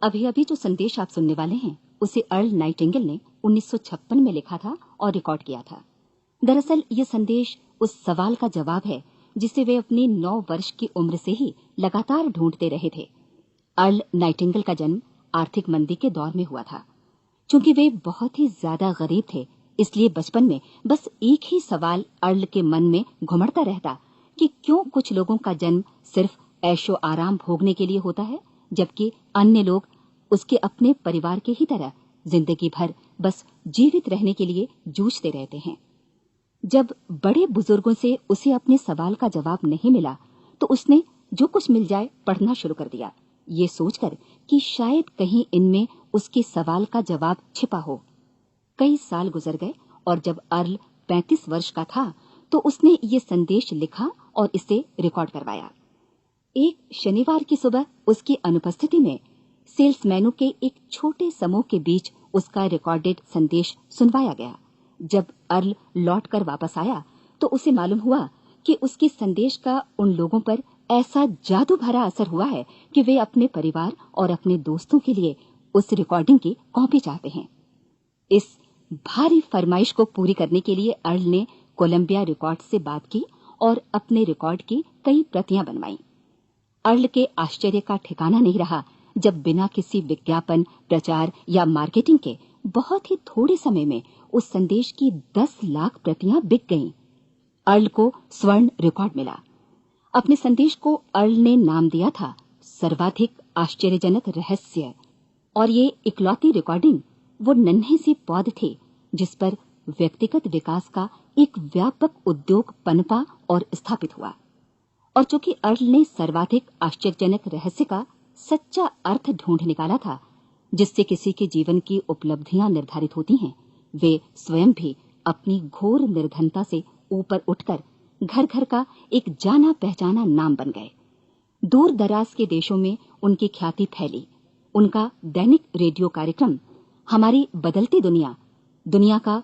अभी अभी जो संदेश आप सुनने वाले हैं उसे अर्ल नाइटिंगेल ने 1956 में लिखा था और रिकॉर्ड किया था। दरअसल ये संदेश उस सवाल का जवाब है जिसे वे अपनी 9 वर्ष की उम्र से ही लगातार ढूंढते रहे थे। अर्ल नाइटिंगेल का जन्म आर्थिक मंदी के दौर में हुआ था। चूंकि वे बहुत ही ज्यादा गरीब थे, इसलिए बचपन में बस एक ही सवाल अर्ल के मन में घुमड़ता रहता कि क्यों कुछ लोगों का जन्म सिर्फ ऐशो आराम भोगने के लिए होता है, जबकि अन्य लोग उसके अपने परिवार के ही तरह जिंदगी भर बस जीवित रहने के लिए जूझते रहते हैं। जब बड़े बुजुर्गों से उसे अपने सवाल का जवाब नहीं मिला तो उसने जो कुछ मिल जाए पढ़ना शुरू कर दिया, ये सोचकर कि शायद कहीं इनमें उसके सवाल का जवाब छिपा हो। कई साल गुजर गए और जब अर्ल 35 वर्ष का था तो उसने ये संदेश लिखा और इसे रिकॉर्ड करवाया। एक शनिवार की सुबह उसकी अनुपस्थिति में सेल्समैनों के एक छोटे समूह के बीच उसका रिकॉर्डेड संदेश सुनवाया गया। जब अर्ल लौटकर वापस आया तो उसे मालूम हुआ कि उसके संदेश का उन लोगों पर ऐसा जादू भरा असर हुआ है कि वे अपने परिवार और अपने दोस्तों के लिए उस रिकॉर्डिंग की कॉपी चाहते हैं। इस भारी फरमाइश को पूरी करने के लिए अर्ल ने कोलंबिया रिकॉर्ड से बात की और अपने रिकॉर्ड की कई प्रतियां बनवाईं। अर्ल के आश्चर्य का ठिकाना नहीं रहा जब बिना किसी विज्ञापन, प्रचार या मार्केटिंग के बहुत ही थोड़े समय में उस संदेश की 10 लाख प्रतियां बिक गईं। अर्ल को स्वर्ण रिकॉर्ड मिला। अपने संदेश को अर्ल ने नाम दिया था सर्वाधिक आश्चर्यजनक रहस्य, और ये इकलौती रिकॉर्डिंग वो नन्हे सी पौध थे जिस पर व्यक्तिगत विकास का एक व्यापक उद्योग पनपा और स्थापित हुआ। और चूंकि अर्ल ने सर्वाधिक आश्चर्यजनक रहस्य का सच्चा अर्थ ढूंढ निकाला था, जिससे किसी के जीवन की उपलब्धियां निर्धारित होती हैं, वे स्वयं भी अपनी घोर निर्धनता से ऊपर उठकर घर घर का एक जाना पहचाना नाम बन गए। दूर दराज के देशों में उनकी ख्याति फैली। उनका दैनिक रेडियो कार्यक्रम हमारी बदलती दुनिया का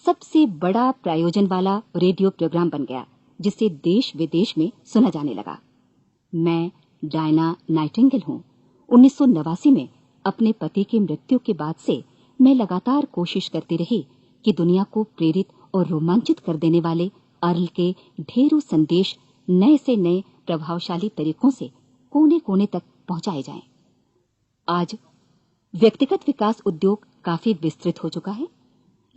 सबसे बड़ा प्रायोजन वाला रेडियो प्रोग्राम बन गया, जिसे देश विदेश में सुना जाने लगा। मैं डायना नाइटिंगेल हूँ। 1989 में अपने पति की मृत्यु के बाद से मैं लगातार कोशिश करती रही कि दुनिया को प्रेरित और रोमांचित कर देने वाले अर्ल के ढेरों संदेश नए से नए प्रभावशाली तरीकों से कोने कोने तक पहुंचाए जाएं। आज व्यक्तिगत विकास उद्योग काफी विस्तृत हो चुका है,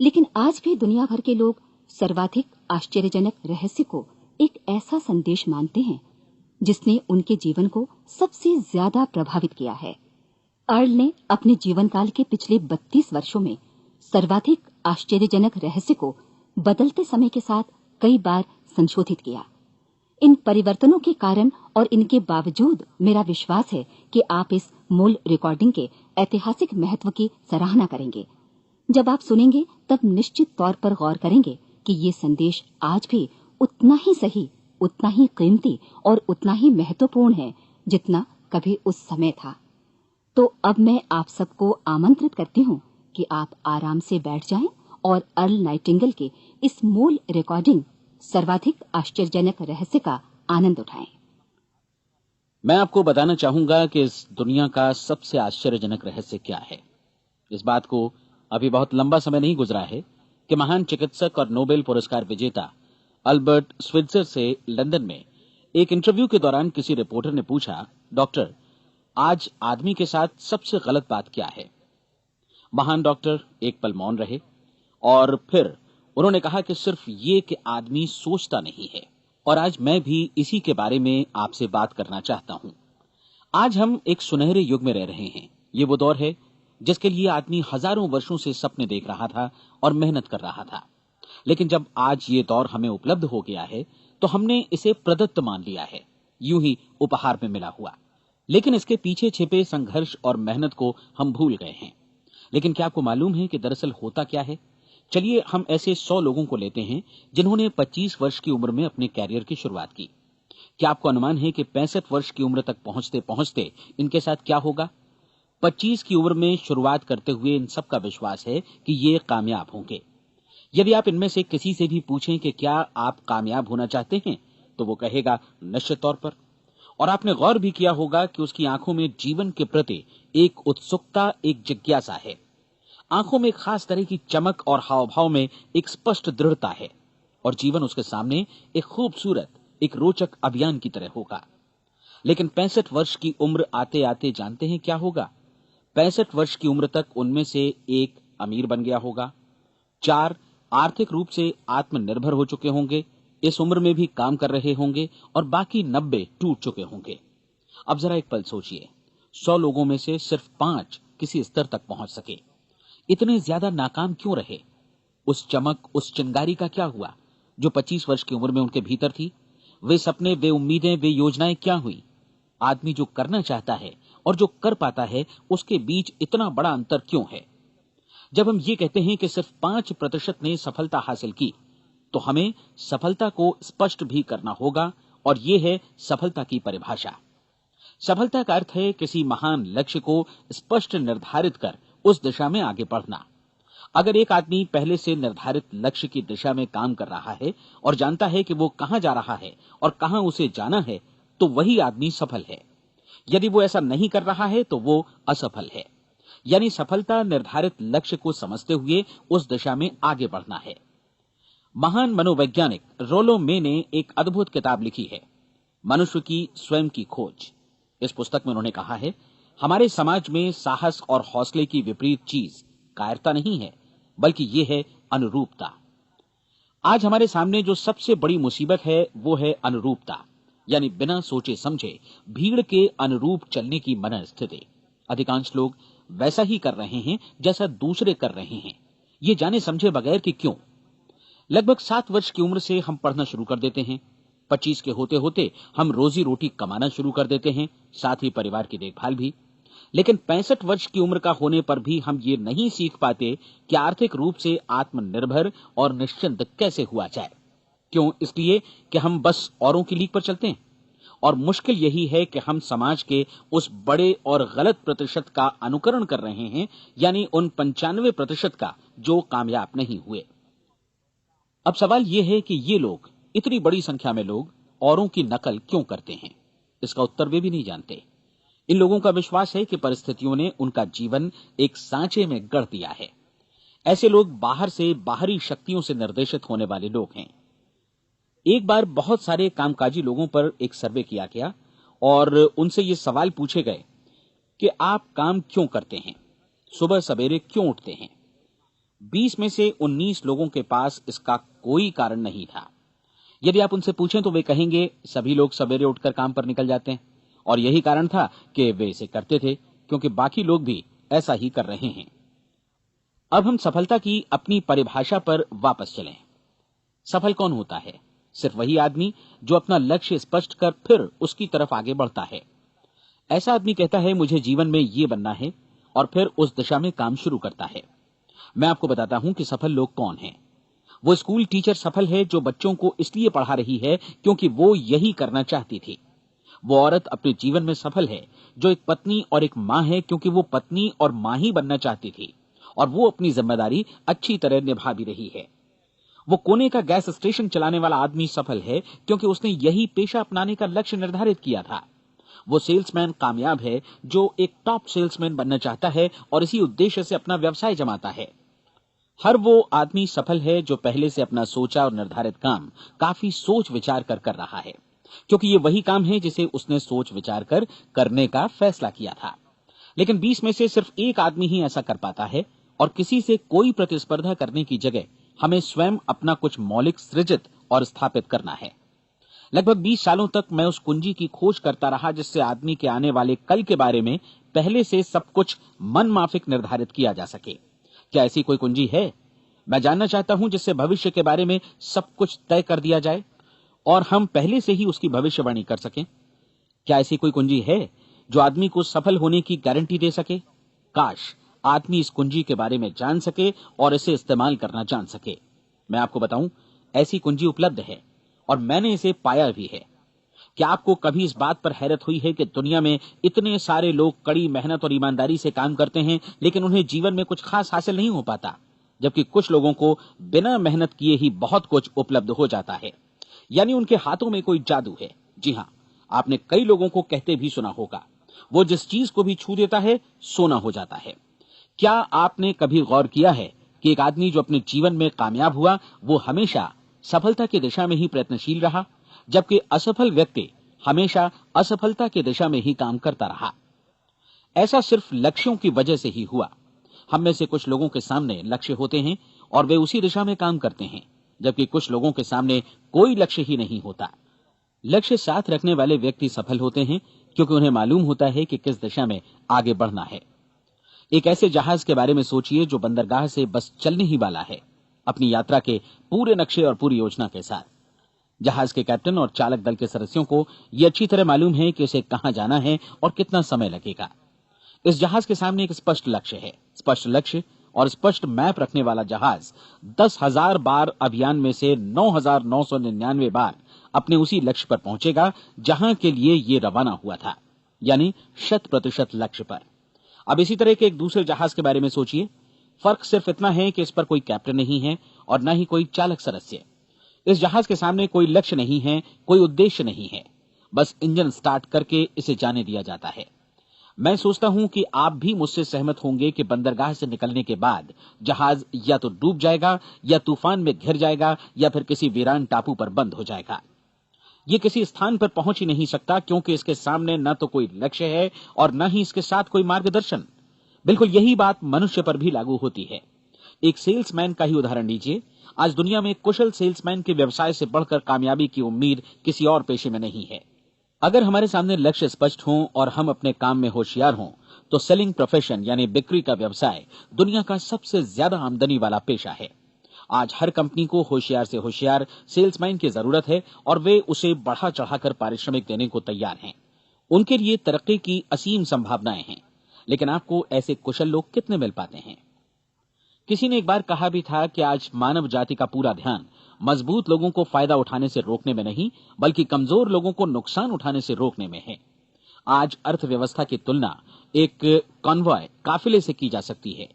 लेकिन आज भी दुनिया भर के लोग सर्वाधिक आश्चर्यजनक रहस्य को एक ऐसा संदेश मानते हैं जिसने उनके जीवन को सबसे ज्यादा प्रभावित किया है। अर्ल ने अपने जीवन काल के पिछले 32 वर्षों में सर्वाधिक आश्चर्यजनक रहस्य को बदलते समय के साथ कई बार संशोधित किया। इन परिवर्तनों के कारण और इनके बावजूद मेरा विश्वास है कि आप इस मूल रिकॉर्डिंग के ऐतिहासिक महत्व की सराहना करेंगे। जब आप सुनेंगे तब निश्चित तौर पर गौर करेंगे कि ये संदेश आज भी उतना ही सही, उतना ही कीमती और उतना ही महत्वपूर्ण है जितना कभी उस समय था। तो अब मैं आप सबको आमंत्रित करती हूँ कि आप आराम से बैठ जाएं और अर्ल नाइटिंगेल के इस मूल रिकॉर्डिंग सर्वाधिक आश्चर्यजनक रहस्य का आनंद उठाएं। मैं आपको बताना चाहूंगा कि इस दुनिया का सबसे आश्चर्यजनक रहस्य क्या है। इस बात को अभी बहुत लंबा समय नहीं गुजरा है कि महान चिकित्सक और नोबेल पुरस्कार विजेता अल्बर्ट स्विट्जर से लंदन में एक इंटरव्यू के दौरान किसी रिपोर्टर ने पूछा, डॉक्टर, आज आदमी के साथ सबसे गलत बात क्या है? महान डॉक्टर एक पल मौन रहे और फिर उन्होंने कहा कि सिर्फ ये कि आदमी सोचता नहीं है। और आज मैं भी इसी के बारे में आपसे बात करना चाहता हूं। आज हम एक सुनहरे युग में रह रहे हैं। ये वो दौर है जिसके लिए आदमी हजारों वर्षों से सपने देख रहा था और मेहनत कर रहा था। लेकिन जब आज ये दौर हमें उपलब्ध हो गया है तो हमने इसे प्रदत्त मान लिया है, यूं ही उपहार में मिला हुआ। लेकिन इसके पीछे छिपे संघर्ष और मेहनत को हम भूल गए हैं। लेकिन क्या आपको मालूम है कि दरअसल होता क्या है? चलिए हम ऐसे 100 लोगों को लेते हैं जिन्होंने 25 वर्ष की उम्र में अपने कैरियर की शुरुआत की। क्या आपको अनुमान है कि 65 वर्ष की उम्र तक पहुंचते पहुंचते इनके साथ क्या होगा? 25 की उम्र में शुरुआत करते हुए इन सबका विश्वास है कि ये कामयाब होंगे। यदि आप इनमें से किसी से भी पूछें कि क्या आप कामयाब होना चाहते हैं, तो वो कहेगा निश्चित तौर पर। और आपने गौर भी किया होगा कि उसकी आंखों में जीवन के प्रति एक उत्सुकता, एक जिज्ञासा है। आंखों में एक खास तरह की चमक और हाव भाव में एक स्पष्ट दृढ़ता है और जीवन उसके सामने एक खूबसूरत, एक रोचक अभियान की तरह होगा। लेकिन 65 वर्ष की उम्र आते आते जानते हैं क्या होगा? 65 वर्ष की उम्र तक उनमें से एक अमीर बन गया होगा, 4 आर्थिक रूप से आत्मनिर्भर हो चुके होंगे, इस उम्र में भी काम कर रहे होंगे और बाकी 90 टूट चुके होंगे। अब जरा एक पल सोचिए, 100 लोगों में से सिर्फ 5 किसी स्तर तक पहुंच सके। इतने ज्यादा नाकाम क्यों रहे? उस चमक, उस चिंगारी का क्या हुआ जो 25 वर्ष की उम्र में उनके भीतर थी? वे सपने, वे उम्मीदें, वे योजनाएं क्या हुई? आदमी जो करना चाहता है और जो कर पाता है, उसके बीच इतना बड़ा अंतर क्यों है? जब हम ये कहते हैं कि सिर्फ 5% ने सफलता हासिल की, तो हमें सफलता को स्पष्ट भी करना होगा, और यह है सफलता की परिभाषा। सफलता का अर्थ है किसी महान लक्ष्य को स्पष्ट निर्धारित कर उस दिशा में आगे बढ़ना। अगर एक आदमी पहले से निर्धारित लक्ष्य की दिशा में काम कर रहा है और जानता है कि वो कहां जा रहा है और कहां उसे जाना है, तो वही आदमी सफल है। यदि वो ऐसा नहीं कर रहा है तो वो असफल है। यानी सफलता निर्धारित लक्ष्य को समझते हुए उस दिशा में आगे बढ़ना है। महान मनोवैज्ञानिक रोलो मे ने एक अद्भुत किताब लिखी है, मनुष्य की स्वयं की खोज। इस पुस्तक में उन्होंने कहा है, हमारे समाज में साहस और हौसले की विपरीत चीज कायरता नहीं है, बल्कि यह है अनुरूपता। आज हमारे सामने जो सबसे बड़ी मुसीबत है वो है अनुरूपता, यानी बिना सोचे समझे भीड़ के अनुरूप चलने की मनस्थिति। अधिकांश लोग वैसा ही कर रहे हैं जैसा दूसरे कर रहे हैं, ये जाने समझे बगैर कि क्यों। लगभग 7 वर्ष की उम्र से हम पढ़ना शुरू कर देते हैं, 25 के होते होते हम रोजी रोटी कमाना शुरू कर देते हैं, साथ ही परिवार की देखभाल भी। लेकिन 65 वर्ष की उम्र का होने पर भी हम ये नहीं सीख पाते कि आर्थिक रूप से आत्मनिर्भर और निश्चिंत कैसे हुआ जाए। क्यों? इसलिए कि हम बस औरों की लीक पर चलते हैं। और मुश्किल यही है कि हम समाज के उस बड़े और गलत प्रतिशत का अनुकरण कर रहे हैं, यानी उन 95% का जो कामयाब नहीं हुए। अब सवाल यह है कि ये लोग, इतनी बड़ी संख्या में लोग, औरों की नकल क्यों करते हैं? इसका उत्तर वे भी नहीं जानते। इन लोगों का विश्वास है कि परिस्थितियों ने उनका जीवन एक सांचे में गढ़ दिया है। ऐसे लोग बाहर से, बाहरी शक्तियों से निर्देशित होने वाले लोग हैं। एक बार बहुत सारे कामकाजी लोगों पर एक सर्वे किया गया और उनसे ये सवाल पूछे गए कि आप काम क्यों करते हैं, सुबह सवेरे क्यों उठते हैं? 20 में से 19 लोगों के पास इसका कोई कारण नहीं था। यदि आप उनसे पूछें तो वे कहेंगे सभी लोग सवेरे उठकर काम पर निकल जाते हैं, और यही कारण था कि वे इसे करते थे क्योंकि बाकी लोग भी ऐसा ही कर रहे हैं। अब हम सफलता की अपनी परिभाषा पर वापस चलें। सफल कौन होता है? सिर्फ वही आदमी जो अपना लक्ष्य स्पष्ट कर फिर उसकी तरफ आगे बढ़ता है। ऐसा आदमी कहता है मुझे जीवन में ये बनना है, और फिर उस दिशा में काम शुरू करता है। मैं आपको बताता हूं कि सफल लोग कौन हैं। वो स्कूल टीचर सफल है जो बच्चों को इसलिए पढ़ा रही है क्योंकि वो यही करना चाहती थी। वो औरत अपने जीवन में सफल है जो एक पत्नी और एक मां है क्योंकि वो पत्नी और मां ही बनना चाहती थी, और वो अपनी जिम्मेदारी अच्छी तरह निभा भी रही है। वो कोने का गैस स्टेशन चलाने वाला आदमी सफल है क्योंकि उसने यही पेशा अपनाने का लक्ष्य निर्धारित किया था। वो सेल्समैन कामयाब है जो एक टॉप सेल्समैन बनना चाहता है और इसी उद्देश्य से अपना व्यवसाय जमाता है। हर वो आदमी सफल है जो पहले से अपना सोचा और निर्धारित काम काफी सोच विचार कर रहा है, क्योंकि ये वही काम है जिसे उसने सोच विचार कर करने का फैसला किया था। लेकिन 20 में से सिर्फ एक आदमी ही ऐसा कर पाता है, और किसी से कोई प्रतिस्पर्धा करने की जगह हमें स्वयं अपना कुछ मौलिक सृजित और स्थापित करना है। लगभग 20 सालों तक मैं उस कुंजी की खोज करता रहा जिससे आदमी के आने वाले कल के बारे में पहले से सब कुछ मन माफिक निर्धारित किया जा सके। क्या ऐसी कोई कुंजी है? मैं जानना चाहता हूं जिससे भविष्य के बारे में सब कुछ तय कर दिया जाए और हम पहले से ही उसकी भविष्यवाणी कर सकें। क्या ऐसी कोई कुंजी है जो आदमी को सफल होने की गारंटी दे सके? काश आदमी इस कुंजी के बारे में जान सके और इसे इस्तेमाल करना जान सके। मैं आपको बताऊं, ऐसी कुंजी उपलब्ध है और मैंने इसे पाया भी है। क्या आपको कभी इस बात पर हैरत हुई है कि दुनिया में इतने सारे लोग कड़ी मेहनत और ईमानदारी से काम करते हैं लेकिन उन्हें जीवन में कुछ खास हासिल नहीं हो पाता, जबकि कुछ लोगों को बिना मेहनत किए ही बहुत कुछ उपलब्ध हो जाता है। यानी उनके हाथों में कोई जादू है। जी हां, आपने कई लोगों को कहते भी सुना होगा, वो जिस चीज को भी छू देता है सोना हो जाता है। क्या आपने कभी गौर किया है कि एक आदमी जो अपने जीवन में कामयाब हुआ वो हमेशा सफलता की दिशा में ही प्रयत्नशील रहा, जबकि असफल व्यक्ति हमेशा असफलता की दिशा में ही काम करता रहा? ऐसा सिर्फ लक्ष्यों की वजह से ही हुआ। हम में से कुछ लोगों के सामने लक्ष्य होते हैं और वे उसी दिशा में काम करते हैं, जबकि कुछ लोगों के सामने कोई लक्ष्य ही नहीं होता। लक्ष्य साथ रखने वाले व्यक्ति सफल होते हैं क्योंकि उन्हें मालूम होता है कि किस दिशा में आगे बढ़ना है। एक ऐसे जहाज के बारे में सोचिए जो बंदरगाह से बस चलने ही वाला है, अपनी यात्रा के पूरे नक्शे और पूरी योजना के साथ। जहाज के कैप्टन और चालक दल के सदस्यों को यह अच्छी तरह मालूम है कि उसे कहां जाना है और कितना समय लगेगा। इस जहाज के सामने एक स्पष्ट लक्ष्य है। स्पष्ट लक्ष्य और स्पष्ट मैप रखने वाला जहाज 10,000 बार अभियान में से 9,999 बार अपने उसी लक्ष्य पर पहुंचेगा जहां के लिए ये रवाना हुआ था, यानी 100% लक्ष्य पर। अब इसी तरह के एक दूसरे जहाज के बारे में सोचिए। फर्क सिर्फ इतना है कि इस पर कोई कैप्टन नहीं है और न ही कोई चालक सदस्य। इस जहाज के सामने कोई लक्ष्य नहीं है, कोई उद्देश्य नहीं है, बस इंजन स्टार्ट करके इसे जाने दिया जाता है। मैं सोचता हूं कि आप भी मुझसे सहमत होंगे कि बंदरगाह से निकलने के बाद जहाज या तो डूब जाएगा या तूफान में घिर जाएगा या फिर किसी वीरान टापू पर बंद हो जाएगा। ये किसी स्थान पर पहुंच ही नहीं सकता क्योंकि इसके सामने न तो कोई लक्ष्य है और न ही इसके साथ कोई मार्गदर्शन। बिल्कुल यही बात मनुष्य पर भी लागू होती है। एक सेल्समैन का ही उदाहरण लीजिए। आज दुनिया में कुशल सेल्समैन के व्यवसाय से बढ़कर कामयाबी की उम्मीद किसी और पेशे में नहीं है। अगर हमारे सामने लक्ष्य स्पष्ट हों और हम अपने काम में होशियार हों तो सेलिंग प्रोफेशन यानी बिक्री का व्यवसाय दुनिया का सबसे ज्यादा आमदनी वाला पेशा है। आज हर कंपनी को होशियार से होशियार सेल्समैन की जरूरत है और वे उसे बढ़ा चढ़ाकर पारिश्रमिक देने को तैयार हैं। उनके लिए तरक्की की असीम संभावनाएं हैं, लेकिन आपको ऐसे कुशल लोग कितने मिल पाते हैं? किसी ने एक बार कहा भी था कि आज मानव जाति का पूरा ध्यान मजबूत लोगों को फायदा उठाने से रोकने में नहीं, बल्कि कमजोर लोगों को नुकसान उठाने से रोकने में है। आज अर्थव्यवस्था की तुलना एक कॉन्वॉय काफिले से की जा सकती है।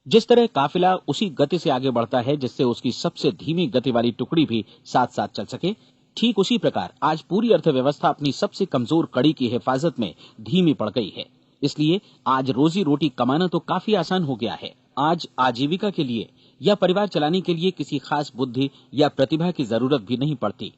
जिस तरह काफिला उसी गति से आगे बढ़ता है जिससे उसकी सबसे धीमी गति वाली टुकड़ी भी साथ साथ चल सके, ठीक उसी प्रकार आज पूरी अर्थव्यवस्था अपनी सबसे कमजोर कड़ी की हिफाजत में धीमी पड़ गई है। इसलिए आज रोजी रोटी कमाना तो काफी आसान हो गया है। आज आजीविका के लिए या परिवार चलाने के लिए किसी खास बुद्धि या प्रतिभा की जरूरत भी नहीं पड़ती।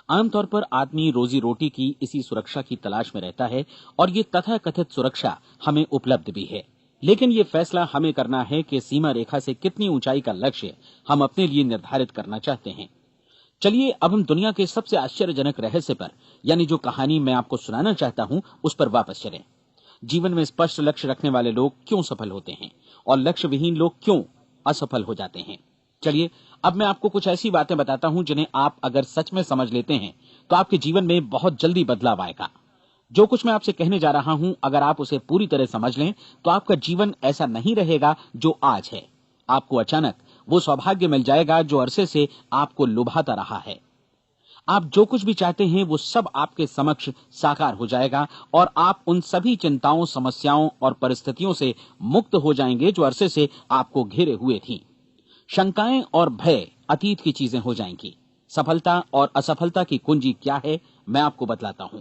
आमतौर पर आदमी रोजी रोटी की इसी सुरक्षा की तलाश में रहता है और ये तथाकथित सुरक्षा हमें उपलब्ध भी है। लेकिन ये फैसला हमें करना है कि सीमा रेखा से कितनी ऊंचाई का लक्ष्य हम अपने लिए निर्धारित करना चाहते हैं। चलिए अब हम दुनिया के सबसे आश्चर्यजनक रहस्य पर, यानी जो कहानी मैं आपको सुनाना चाहता हूं, उस पर वापस चलें। जीवन में स्पष्ट लक्ष्य रखने वाले लोग क्यों सफल होते हैं और लक्ष्य विहीन लोग क्यों असफल हो जाते हैं? चलिए अब मैं आपको कुछ ऐसी बातें बताता हूं जिन्हें आप अगर सच में समझ लेते हैं तो आपके जीवन में बहुत जल्दी बदलाव आएगा। जो कुछ मैं आपसे कहने जा रहा हूं, अगर आप उसे पूरी तरह समझ लें तो आपका जीवन ऐसा नहीं रहेगा जो आज है। आपको अचानक वो सौभाग्य मिल जाएगा जो अरसे से आपको लुभाता रहा है। आप जो कुछ भी चाहते हैं वो सब आपके समक्ष साकार हो जाएगा और आप उन सभी चिंताओं, समस्याओं और परिस्थितियों से मुक्त हो जाएंगे जो अरसे से आपको घेरे हुए थी। शंकाएं और भय अतीत की चीजें हो जाएंगी। सफलता और असफलता की कुंजी क्या है, मैं आपको बतलाता हूं।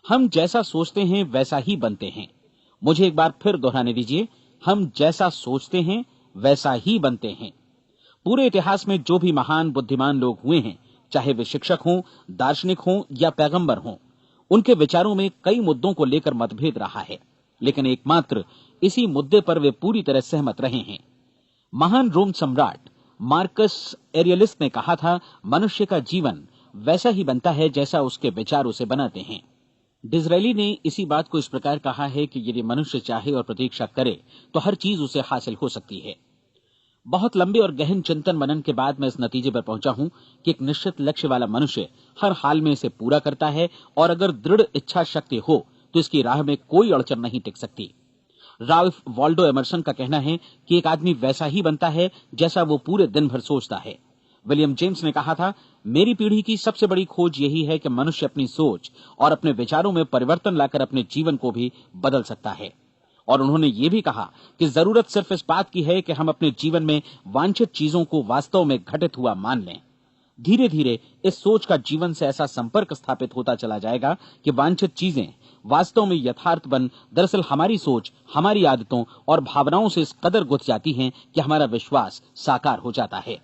हम जैसा सोचते हैं वैसा ही बनते हैं। मुझे एक बार फिर दोहराने दीजिए, हम जैसा सोचते हैं वैसा ही बनते हैं। पूरे इतिहास में जो भी महान बुद्धिमान लोग हुए हैं, चाहे वे शिक्षक हों, दार्शनिक हों या पैगंबर हों, उनके विचारों में कई मुद्दों को लेकर मतभेद रहा है, लेकिन एकमात्र इसी मुद्दे पर वे पूरी तरह सहमत रहे हैं। महान रोम सम्राट मार्कस एरियलिस ने कहा था, मनुष्य का जीवन वैसा ही बनता है जैसा उसके विचार उसे बनाते हैं। डिज़रायली ने इसी बात को इस प्रकार कहा है कि यदि मनुष्य चाहे और प्रतीक्षा करे तो हर चीज उसे हासिल हो सकती है। बहुत लंबे और गहन चिंतन मनन के बाद मैं इस नतीजे पर पहुंचा हूं कि एक निश्चित लक्ष्य वाला मनुष्य हर हाल में इसे पूरा करता है और अगर दृढ़ इच्छा शक्ति हो तो इसकी राह में कोई अड़चन नहीं टिक सकती। राल्फ वॉल्डो एमर्सन का कहना है कि एक आदमी वैसा ही बनता है जैसा वो पूरे दिन भर सोचता है। विलियम जेम्स ने कहा था, मेरी पीढ़ी की सबसे बड़ी खोज यही है कि मनुष्य अपनी सोच और अपने विचारों में परिवर्तन लाकर अपने जीवन को भी बदल सकता है। और उन्होंने ये भी कहा कि जरूरत सिर्फ इस बात की है कि हम अपने जीवन में वांछित चीजों को वास्तव में घटित हुआ मान लें। धीरे धीरे इस सोच का जीवन से ऐसा संपर्क स्थापित होता चला जाएगा कि वांछित चीजें वास्तव में यथार्थ बन दरअसल हमारी सोच, हमारी आदतों और भावनाओं से इस कदर गुथ जाती हैं कि हमारा विश्वास साकार हो जाता है।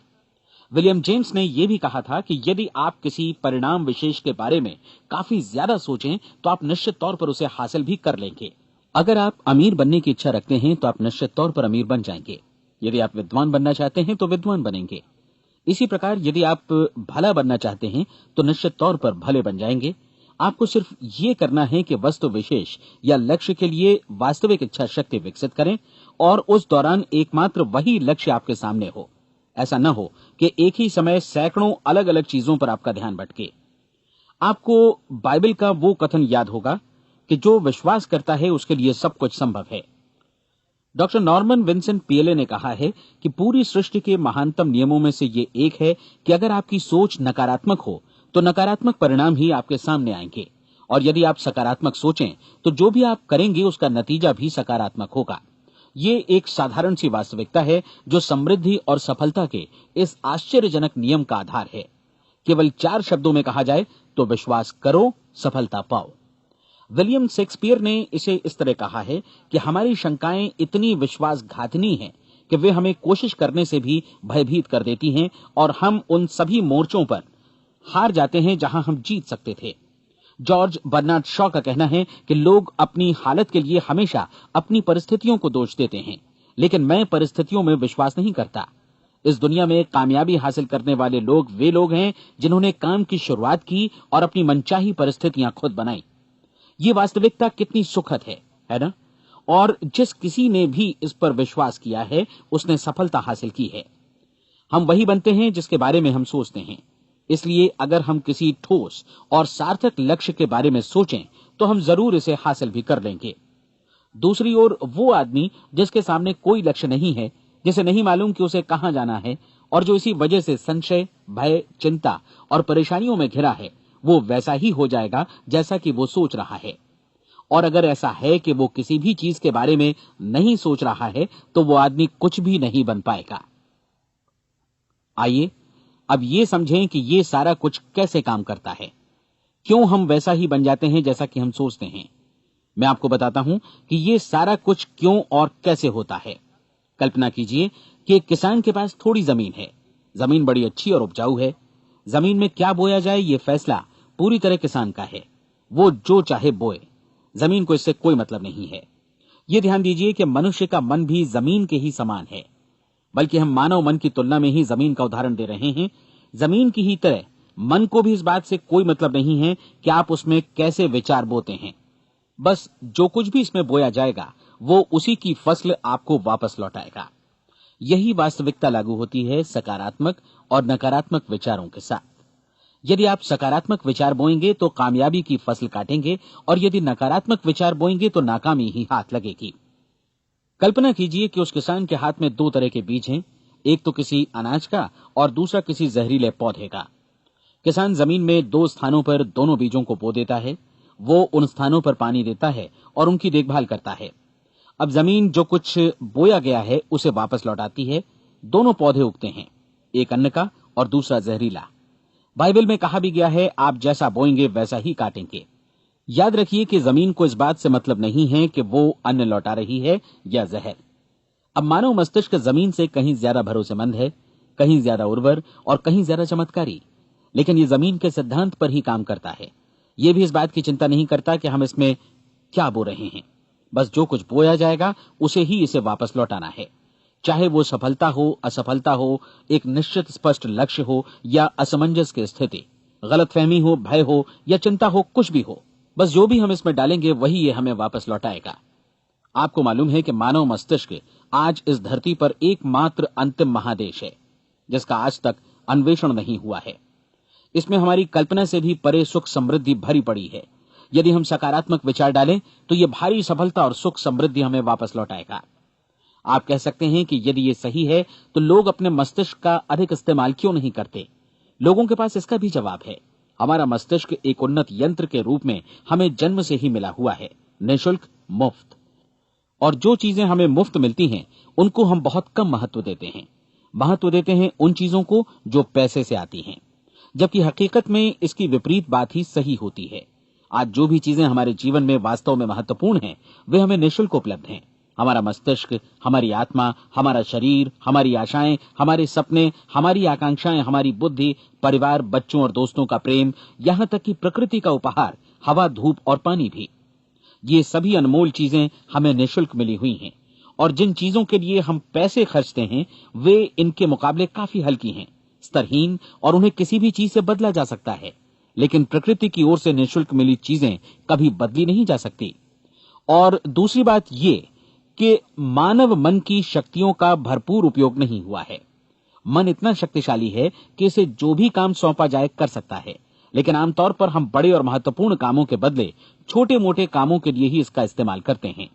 विलियम जेम्स ने यह भी कहा था कि यदि आप किसी परिणाम विशेष के बारे में काफी ज्यादा सोचें तो आप निश्चित तौर पर उसे हासिल भी कर लेंगे। अगर आप अमीर बनने की इच्छा रखते हैं तो आप निश्चित तौर पर अमीर बन जाएंगे। यदि आप विद्वान बनना चाहते हैं तो विद्वान बनेंगे। इसी प्रकार यदि आप भला बनना चाहते हैं तो निश्चित तौर पर भले बन जाएंगे। आपको सिर्फ ये करना है कि वस्तु विशेष या लक्ष्य के लिए वास्तविक इच्छा शक्ति विकसित करें और उस दौरान एकमात्र वही लक्ष्य आपके सामने हो। ऐसा न हो कि एक ही समय सैकड़ों अलग अलग चीजों पर आपका ध्यान भटके। आपको बाइबल का वो कथन याद होगा कि जो विश्वास करता है उसके लिए सब कुछ संभव है। डॉक्टर नॉर्मन विंसेंट पीएले ने कहा है कि पूरी सृष्टि के महानतम नियमों में से ये एक है कि अगर आपकी सोच नकारात्मक हो तो नकारात्मक परिणाम ही आपके सामने आएंगे, और यदि आप सकारात्मक सोचें तो जो भी आप करेंगे उसका नतीजा भी सकारात्मक होगा। ये एक साधारण सी वास्तविकता है जो समृद्धि और सफलता के इस आश्चर्यजनक नियम का आधार है। केवल 4 शब्दों में कहा जाए तो विश्वास करो, सफलता पाओ। विलियम शेक्सपियर ने इसे इस तरह कहा है कि हमारी शंकाएं इतनी विश्वासघातिनी हैं कि वे हमें कोशिश करने से भी भयभीत कर देती हैं और हम उन सभी मोर्चों पर हार जाते हैं जहां हम जीत सकते थे। जॉर्ज बर्नार्ड शॉ का कहना है कि लोग अपनी हालत के लिए हमेशा अपनी परिस्थितियों को दोष देते हैं, लेकिन मैं परिस्थितियों में विश्वास नहीं करता। इस दुनिया में कामयाबी हासिल करने वाले लोग वे लोग हैं जिन्होंने काम की शुरुआत की और अपनी मनचाही परिस्थितियां खुद बनाई। ये वास्तविकता कितनी सुखद है ना? और जिस किसी ने भी इस पर विश्वास किया है उसने सफलता हासिल की है। हम वही बनते हैं जिसके बारे में हम सोचते हैं। इसलिए अगर हम किसी ठोस और सार्थक लक्ष्य के बारे में सोचें तो हम जरूर इसे हासिल भी कर लेंगे। दूसरी ओर वो आदमी जिसके सामने कोई लक्ष्य नहीं है, जिसे नहीं मालूम कि उसे कहां जाना है और जो इसी वजह से संशय, भय, चिंता और परेशानियों में घिरा है, वो वैसा ही हो जाएगा जैसा कि वो सोच रहा है। और अगर ऐसा है कि वो किसी भी चीज के बारे में नहीं सोच रहा है तो वो आदमी कुछ भी नहीं बन पाएगा। आइए अब ये समझें कि ये सारा कुछ कैसे काम करता है, क्यों हम वैसा ही बन जाते हैं जैसा कि हम सोचते हैं। मैं आपको बताता हूं कि ये सारा कुछ क्यों और कैसे होता है। कल्पना कीजिए कि एक किसान के पास थोड़ी जमीन है। जमीन बड़ी अच्छी और उपजाऊ है। जमीन में क्या बोया जाए ये फैसला पूरी तरह किसान का है। वो जो चाहे बोए, जमीन को इससे कोई मतलब नहीं है। ये ध्यान दीजिए कि मनुष्य का मन भी जमीन के ही समान है, बल्कि हम मानव मन की तुलना में ही जमीन का उदाहरण दे रहे हैं। जमीन की ही तरह मन को भी इस बात से कोई मतलब नहीं है कि आप उसमें कैसे विचार बोते हैं। बस जो कुछ भी इसमें बोया जाएगा वो उसी की फसल आपको वापस लौटाएगा। यही वास्तविकता लागू होती है सकारात्मक और नकारात्मक विचारों के साथ। यदि आप सकारात्मक विचार बोएंगे तो कामयाबी की फसल काटेंगे, और यदि नकारात्मक विचार बोएंगे तो नाकामी ही हाथ लगेगी। कल्पना कीजिए कि उस किसान के हाथ में 2 तरह के बीज हैं, एक तो किसी अनाज का और दूसरा किसी जहरीले पौधे का। किसान जमीन में 2 स्थानों पर दोनों बीजों को बो देता है। वो उन स्थानों पर पानी देता है और उनकी देखभाल करता है। अब जमीन जो कुछ बोया गया है उसे वापस लौटाती है। दोनों पौधे उगते हैं, एक अन्न का और दूसरा जहरीला। बाइबल में कहा भी गया है, आप जैसा बोएंगे वैसा ही काटेंगे। याद रखिए कि जमीन को इस बात से मतलब नहीं है कि वो अन्न लौटा रही है या जहर। अब मानव मस्तिष्क जमीन से कहीं ज्यादा भरोसेमंद है, कहीं ज्यादा उर्वर और कहीं ज्यादा चमत्कारी, लेकिन ये जमीन के सिद्धांत पर ही काम करता है। ये भी इस बात की चिंता नहीं करता कि हम इसमें क्या बो रहे हैं। बस जो कुछ बोया जाएगा उसे ही इसे वापस लौटाना है, चाहे वो सफलता हो, असफलता हो, एक निश्चित स्पष्ट लक्ष्य हो या असमंजस की स्थिति, गलतफहमी हो, भय हो या चिंता हो, कुछ भी हो। बस जो भी हम इसमें डालेंगे वही ये हमें वापस लौटाएगा। आपको मालूम है कि मानव मस्तिष्क आज इस धरती पर एकमात्र अंतिम महादेश है जिसका आज तक अन्वेषण नहीं हुआ है। इसमें हमारी कल्पना से भी परे सुख समृद्धि भरी पड़ी है। यदि हम सकारात्मक विचार डालें तो ये भारी सफलता और सुख समृद्धि हमें वापस लौटाएगा। आप कह सकते हैं कि यदि ये सही है तो लोग अपने मस्तिष्क का अधिक इस्तेमाल क्यों नहीं करते? लोगों के पास इसका भी जवाब है। हमारा मस्तिष्क एक उन्नत यंत्र के रूप में हमें जन्म से ही मिला हुआ है, निःशुल्क, मुफ्त। और जो चीजें हमें मुफ्त मिलती हैं उनको हम बहुत कम महत्व देते हैं। महत्व देते हैं उन चीजों को जो पैसे से आती हैं। जबकि हकीकत में इसकी विपरीत बात ही सही होती है। आज जो भी चीजें हमारे जीवन में वास्तव में महत्वपूर्ण हैं, वे हमें निःशुल्क उपलब्ध हैं। हमारा मस्तिष्क, हमारी आत्मा, हमारा शरीर, हमारी आशाएं, हमारे सपने, हमारी आकांक्षाएं, हमारी बुद्धि, परिवार, बच्चों और दोस्तों का प्रेम, यहां तक कि प्रकृति का उपहार, हवा, धूप और पानी भी, ये सभी अनमोल चीजें हमें निःशुल्क मिली हुई हैं। और जिन चीजों के लिए हम पैसे खर्चते हैं, वे इनके मुकाबले काफी हल्की हैं, स्तरहीन, और उन्हें किसी भी चीज से बदला जा सकता है। लेकिन प्रकृति की ओर से निःशुल्क मिली चीजें कभी बदली नहीं जा सकती। और दूसरी बात ये कि मानव मन की शक्तियों का भरपूर उपयोग नहीं हुआ है। मन इतना शक्तिशाली है कि इसे जो भी काम सौंपा जाए कर सकता है, लेकिन आमतौर पर हम बड़े और महत्वपूर्ण कामों के बदले छोटे मोटे कामों के लिए ही इसका इस्तेमाल करते हैं।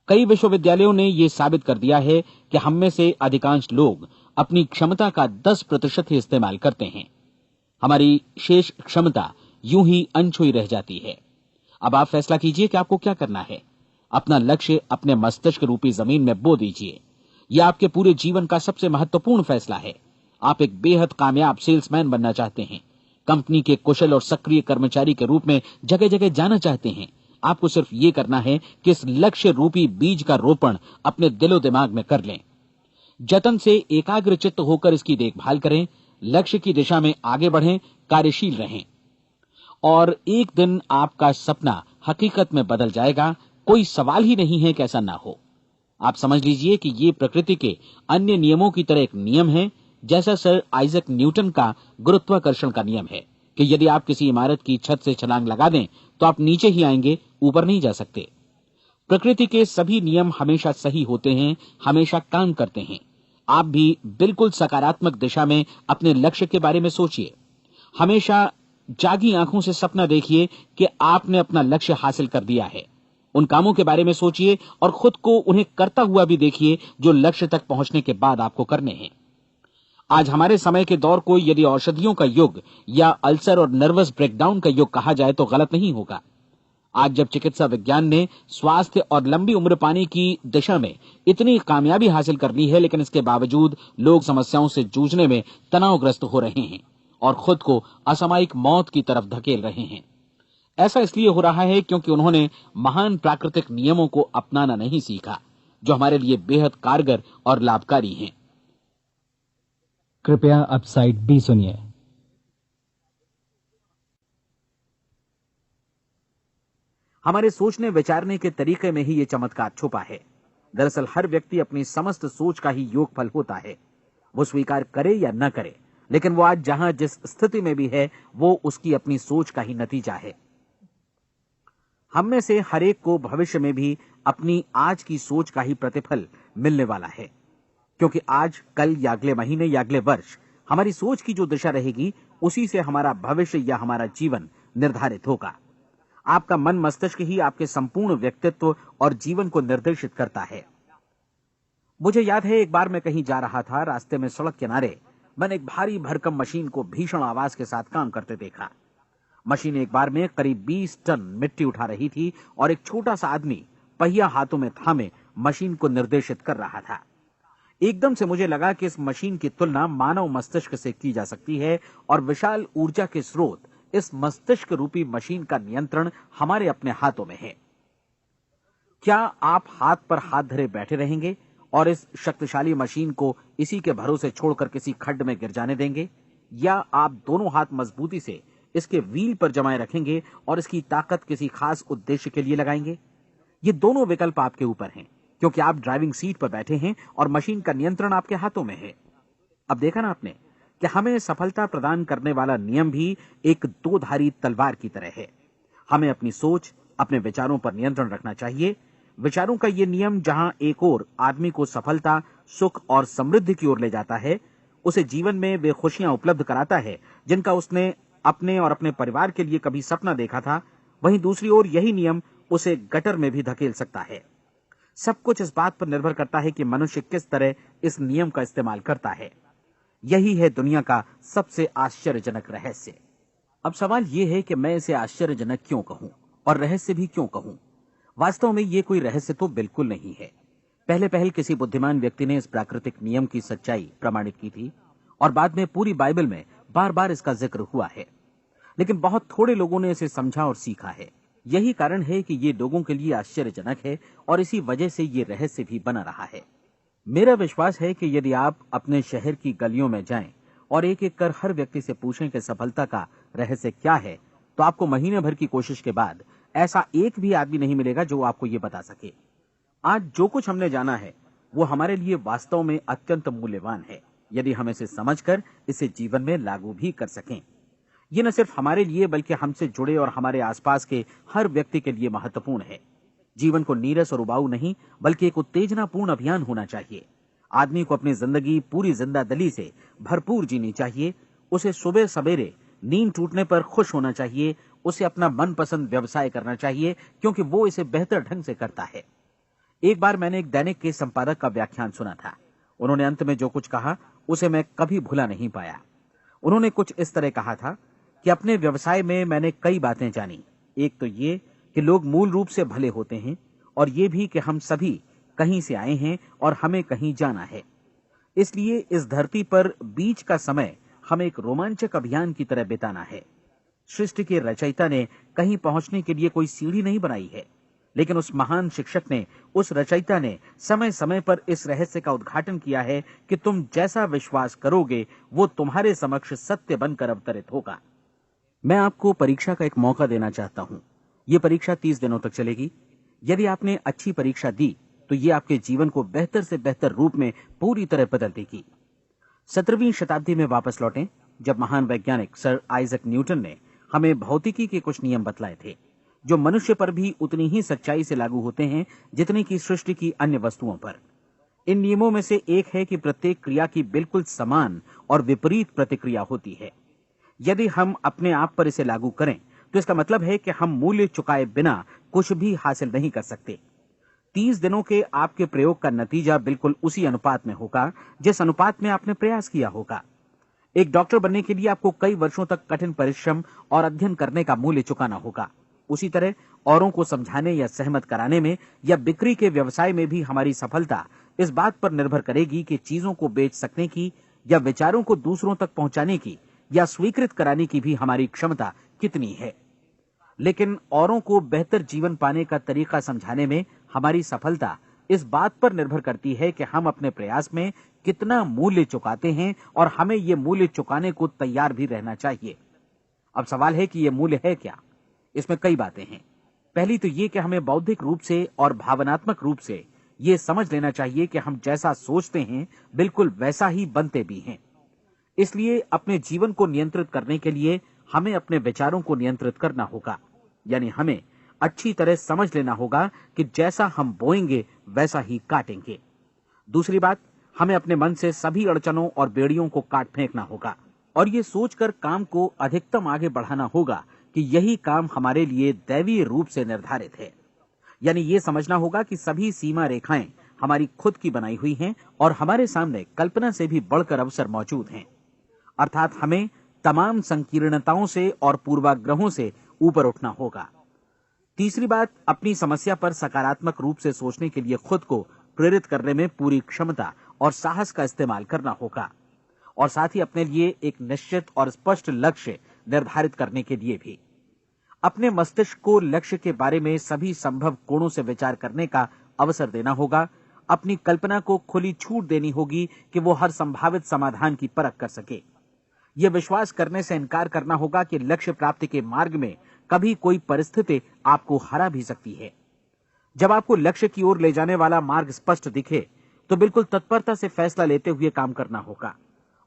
कई विश्वविद्यालयों ने यह साबित कर दिया है कि हम में से अधिकांश लोग अपनी क्षमता का 10% ही इस्तेमाल करते हैं। हमारी शेष क्षमता यूं ही अनछुई रह जाती है। अब आप फैसला कीजिए कि आपको क्या करना है। अपना लक्ष्य अपने मस्तिष्क रूपी जमीन में बो दीजिए। यह आपके पूरे जीवन का सबसे महत्वपूर्ण फैसला है। आप एक बेहद कामयाब सेल्समैन बनना चाहते हैं, कंपनी के कुशल और सक्रिय कर्मचारी के रूप में जगह जगह जाना चाहते हैं। आपको सिर्फ ये करना है कि इस लक्ष्य रूपी बीज का रोपण अपने दिलो दिमाग में कर लें। जतन से एकाग्रचित्त होकर इसकी देखभाल करें, लक्ष्य की दिशा में आगे बढ़ें, कार्यशील रहें, और एक दिन आपका सपना हकीकत में बदल जाएगा। कोई सवाल ही नहीं है कि ऐसा ना हो। आप समझ लीजिए कि ये प्रकृति के अन्य नियमों की तरह एक नियम है, जैसा सर आइजक न्यूटन का गुरुत्वाकर्षण का नियम है कि यदि आप किसी इमारत की छत से छलांग लगा दें तो आप नीचे ही आएंगे, ऊपर नहीं जा सकते। प्रकृति के सभी नियम हमेशा सही होते हैं, हमेशा काम करते हैं। आप भी बिल्कुल सकारात्मक दिशा में अपने लक्ष्य के बारे में सोचिए। हमेशा जागी आंखों से सपना देखिए कि आपने अपना लक्ष्य हासिल कर दिया है। उन कामों के बारे में सोचिए और खुद को उन्हें करता हुआ भी देखिए जो लक्ष्य तक पहुंचने के बाद आपको करने हैं। आज हमारे समय के दौर को यदि औषधियों का युग या अल्सर और नर्वस ब्रेकडाउन का युग कहा जाए तो गलत नहीं होगा। आज जब चिकित्सा विज्ञान ने स्वास्थ्य और लंबी उम्र पाने की दिशा में इतनी कामयाबी हासिल कर ली है, लेकिन इसके बावजूद लोग समस्याओं से जूझने में तनावग्रस्त हो रहे हैं और खुद को असामयिक मौत की तरफ धकेल रहे हैं। ऐसा इसलिए हो रहा है क्योंकि उन्होंने महान प्राकृतिक नियमों को अपनाना नहीं सीखा, जो हमारे लिए बेहद कारगर और लाभकारी हैं। कृपया अब साइड बी सुनिए। हमारे सोचने विचारने के तरीके में ही ये चमत्कार छुपा है। दरअसल हर व्यक्ति अपनी समस्त सोच का ही योगफल होता है। वो स्वीकार करे या न करे, लेकिन वो आज जहां जिस स्थिति में भी है, वो उसकी अपनी सोच का ही नतीजा है। हम में से हर एक को भविष्य में भी अपनी आज की सोच का ही प्रतिफल मिलने वाला है, क्योंकि आज, कल या अगले महीने या अगले वर्ष हमारी सोच की जो दिशा रहेगी, उसी से हमारा भविष्य या हमारा जीवन निर्धारित होगा। आपका मन मस्तिष्क ही आपके संपूर्ण व्यक्तित्व और जीवन को निर्देशित करता है। मुझे याद है, एक बार मैं कहीं जा रहा था, रास्ते में सड़क किनारे मैंने एक भारी भरकम मशीन को भीषण आवाज के साथ काम करते देखा। मशीन एक बार में करीब 20 टन मिट्टी उठा रही थी और एक छोटा सा आदमी पहिया हाथों में थामे मशीन को निर्देशित कर रहा था। एकदम से मुझे लगा कि इस मशीन की तुलना मानव मस्तिष्क से की जा सकती है और विशाल ऊर्जा के स्रोत इस मस्तिष्क रूपी मशीन का नियंत्रण हमारे अपने हाथों में है। क्या आप हाथ पर हाथ धरे बैठे रहेंगे और इस शक्तिशाली मशीन को इसी के भरोसे छोड़कर किसी खड्ड में गिर जाने देंगे, या आप दोनों हाथ मजबूती से इसके व्हील पर जमाए रखेंगे और इसकी ताकत किसी खास उद्देश्य के लिए लगाएंगे? ये दोनों विकल्प आपके ऊपर हैं, क्योंकि आप ड्राइविंग सीट पर बैठे हैं और मशीन का नियंत्रण आपके हाथों में है। अब देखा ना आपने कि हमें सफलता प्रदान करने वाला नियम भी एक दो-धारी तलवार की तरह है। हमें अपनी सोच, अपने विचारों पर नियंत्रण रखना चाहिए। विचारों का ये नियम जहां एक ओर आदमी को सफलता, सुख और समृद्धि की ओर ले जाता है, उसे जीवन में वे खुशियां उपलब्ध कराता है जिनका उसने अपने और अपने परिवार के लिए कभी सपना देखा था, वहीं दूसरी ओर यही नियम उसे गटर में भी धकेल सकता है। सब कुछ इस बात पर निर्भर करता है कि मनुष्य किस तरह इस नियम का इस्तेमाल करता है। यही है दुनिया का सबसे आश्चर्यजनक रहस्य। अब सवाल यह है कि मैं इसे आश्चर्यजनक क्यों कहूं और रहस्य भी क्यों कहूं? वास्तव में यह कोई रहस्य तो बिल्कुल नहीं है। पहले पहल किसी बुद्धिमान व्यक्ति ने इस प्राकृतिक नियम की सच्चाई प्रमाणित की थी और बाद में पूरी बाइबल में बार बार इसका जिक्र हुआ है, लेकिन बहुत थोड़े लोगों ने इसे समझा और सीखा है। यही कारण है कि ये लोगों के लिए आश्चर्यजनक है और इसी वजह से ये रहस्य भी बना रहा है। मेरा विश्वास है कि यदि आप अपने शहर की गलियों में जाएं और एक एक कर हर व्यक्ति से पूछें कि सफलता का रहस्य क्या है, तो आपको महीने भर की कोशिश के बाद ऐसा एक भी आदमी नहीं मिलेगा जो आपको ये बता सके। आज जो कुछ हमने जाना है वो हमारे लिए वास्तव में अत्यंत मूल्यवान है, यदि हम इसे समझकर इसे जीवन में लागू भी कर सकें। ये न सिर्फ हमारे लिए बल्कि हमसे जुड़े और हमारे आसपास के हर व्यक्ति के लिए महत्वपूर्ण है। जीवन को नीरस और उबाऊ नहीं बल्कि एक उत्तेजनापूर्ण अभियान होना चाहिए। आदमी को अपनी जिंदगी पूरी जिंदादिली से भरपूर जीनी चाहिए। उसे सुबह सवेरे नींद टूटने पर खुश होना चाहिए। उसे अपना मनपसंद व्यवसाय करना चाहिए क्योंकि वो इसे बेहतर ढंग से करता है। एक बार मैंने एक दैनिक के संपादक का व्याख्यान सुना था। उन्होंने अंत में जो कुछ कहा उसे मैं कभी भुला नहीं पाया। उन्होंने कुछ इस तरह कहा था कि अपने व्यवसाय में मैंने कई बातें जानी। एक तो ये कि लोग मूल रूप से भले होते हैं और ये भी कि हम सभी कहीं से आए हैं और हमें कहीं जाना है। इसलिए इस धरती पर बीच का समय हमें एक रोमांचक अभियान की तरह बिताना है। सृष्टि के रचयिता ने कहीं पहुंचने के लिए कोई सीढ़ी नहीं बनाई है, लेकिन उस महान शिक्षक ने, उस रचयिता ने समय समय पर इस रहस्य का उद्घाटन किया है कि तुम जैसा विश्वास करोगे वो तुम्हारे समक्ष सत्य बनकर अवतरित होगा। मैं आपको परीक्षा का एक मौका देना चाहता हूं। यह परीक्षा 30 दिनों तक चलेगी। यदि आपने अच्छी परीक्षा दी तो ये आपके जीवन को बेहतर से बेहतर रूप में पूरी तरह बदल देगी। 17वीं शताब्दी में वापस लौटें, जब महान वैज्ञानिक सर आइजक न्यूटन ने हमें भौतिकी के कुछ नियम बतलाए थे, जो मनुष्य पर भी उतनी ही सच्चाई से लागू होते हैं जितनी कि सृष्टि की अन्य वस्तुओं पर। इन नियमों में से एक है कि प्रत्येक क्रिया की बिल्कुल समान और विपरीत प्रतिक्रिया होती है। यदि हम अपने आप पर इसे लागू करें तो इसका मतलब है कि हम मूल्य चुकाए बिना कुछ भी हासिल नहीं कर सकते। 30 दिनों के आपके प्रयोग का नतीजा बिल्कुल उसी अनुपात में होगा जिस अनुपात में आपने प्रयास किया होगा। एक डॉक्टर बनने के लिए आपको कई वर्षों तक कठिन परिश्रम और अध्ययन करने का मूल्य चुकाना होगा। उसी तरह औरों को समझाने या सहमत कराने में या बिक्री के व्यवसाय में भी हमारी सफलता इस बात पर निर्भर करेगी कि चीजों को बेच सकने की या विचारों को दूसरों तक पहुंचाने की या स्वीकृत कराने की भी हमारी क्षमता कितनी है। लेकिन औरों को बेहतर जीवन पाने का तरीका समझाने में हमारी सफलता इस बात पर निर्भर करती है कि हम अपने प्रयास में कितना मूल्य चुकाते हैं और हमें यह मूल्य चुकाने को तैयार भी रहना चाहिए। अब सवाल है कि यह मूल्य है क्या? इसमें कई बातें हैं। पहली तो ये कि हमें बौद्धिक रूप से और भावनात्मक रूप से ये समझ लेना चाहिए कि हम जैसा सोचते हैं बिल्कुल वैसा ही बनते भी हैं। इसलिए अपने जीवन को नियंत्रित करने के लिए हमें अपने विचारों को नियंत्रित करना होगा। यानी हमें अच्छी तरह समझ लेना होगा कि जैसा हम बोएंगे वैसा ही काटेंगे। दूसरी बात, हमें अपने मन से सभी अड़चनों और बेड़ियों को काट फेंकना होगा और ये सोचकर काम को अधिकतम आगे बढ़ाना होगा कि यही काम हमारे लिए दैवीय रूप से निर्धारित है। यानी ये समझना होगा कि सभी सीमा रेखाएं हमारी खुद की बनाई हुई हैं और हमारे सामने कल्पना से भी बढ़कर अवसर मौजूद हैं। अर्थात हमें तमाम संकीर्णताओं से और पूर्वाग्रहों से ऊपर उठना होगा। तीसरी बात, अपनी समस्या पर सकारात्मक रूप से सोचने के लिए खुद को प्रेरित करने में पूरी क्षमता और साहस का इस्तेमाल करना होगा और साथ ही अपने लिए एक निश्चित और स्पष्ट लक्ष्य निर्धारित करने के लिए भी। अपने मस्तिष्क को लक्ष्य के बारे में सभी संभव कोणों से विचार करने का अवसर देना होगा। अपनी कल्पना को खुली छूट देनी होगी कि वो हर संभावित समाधान की परख कर सके। यह विश्वास करने से इनकार करना होगा कि लक्ष्य प्राप्ति के मार्ग में कभी कोई परिस्थिति आपको हरा भी सकती है। जब आपको लक्ष्य की ओर ले जाने वाला मार्ग स्पष्ट दिखे तो बिल्कुल तत्परता से फैसला लेते हुए काम करना होगा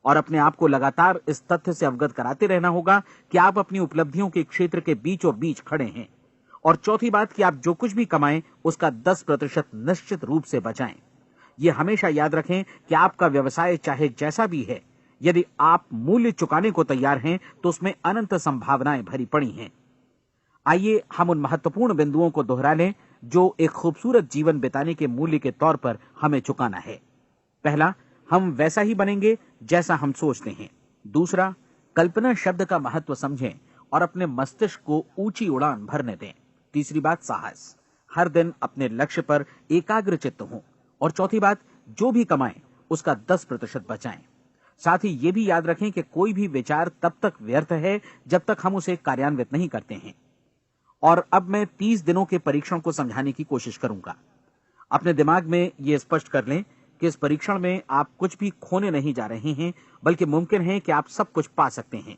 और अपने आप को लगातार इस तथ्य से अवगत कराते रहना होगा कि आप अपनी उपलब्धियों के क्षेत्र के बीचों बीच खड़े हैं। और चौथी बात कि आप जो कुछ भी कमाएं उसका 10% निश्चित रूप से बचाएं। ये हमेशा याद रखें कि आपका व्यवसाय चाहे जैसा भी है, यदि आप मूल्य चुकाने को तैयार हैं तो उसमें अनंत संभावनाएं भरी पड़ी हैं। आइए हम उन महत्वपूर्ण बिंदुओं को दोहरा लें जो एक खूबसूरत जीवन बिताने के मूल्य के तौर पर हमें चुकाना है। पहला, हम वैसा ही बनेंगे जैसा हम सोचते हैं। दूसरा, कल्पना शब्द का महत्व समझें और अपने मस्तिष्क को ऊंची उड़ान भरने दें। तीसरी बात, साहस, हर दिन अपने लक्ष्य पर एकाग्रचित्त हों। और चौथी बात, जो भी कमाएं उसका 10% बचाएं। साथ ही ये भी याद रखें कि कोई भी विचार तब तक व्यर्थ है जब तक हम उसे कार्यान्वित नहीं करते हैं। और अब मैं 30 दिनों के परीक्षण को समझाने की कोशिश करूंगा। अपने दिमाग में यह स्पष्ट कर लें कि इस परीक्षण में आप कुछ भी खोने नहीं जा रहे हैं, बल्कि मुमकिन है कि आप सब कुछ पा सकते हैं।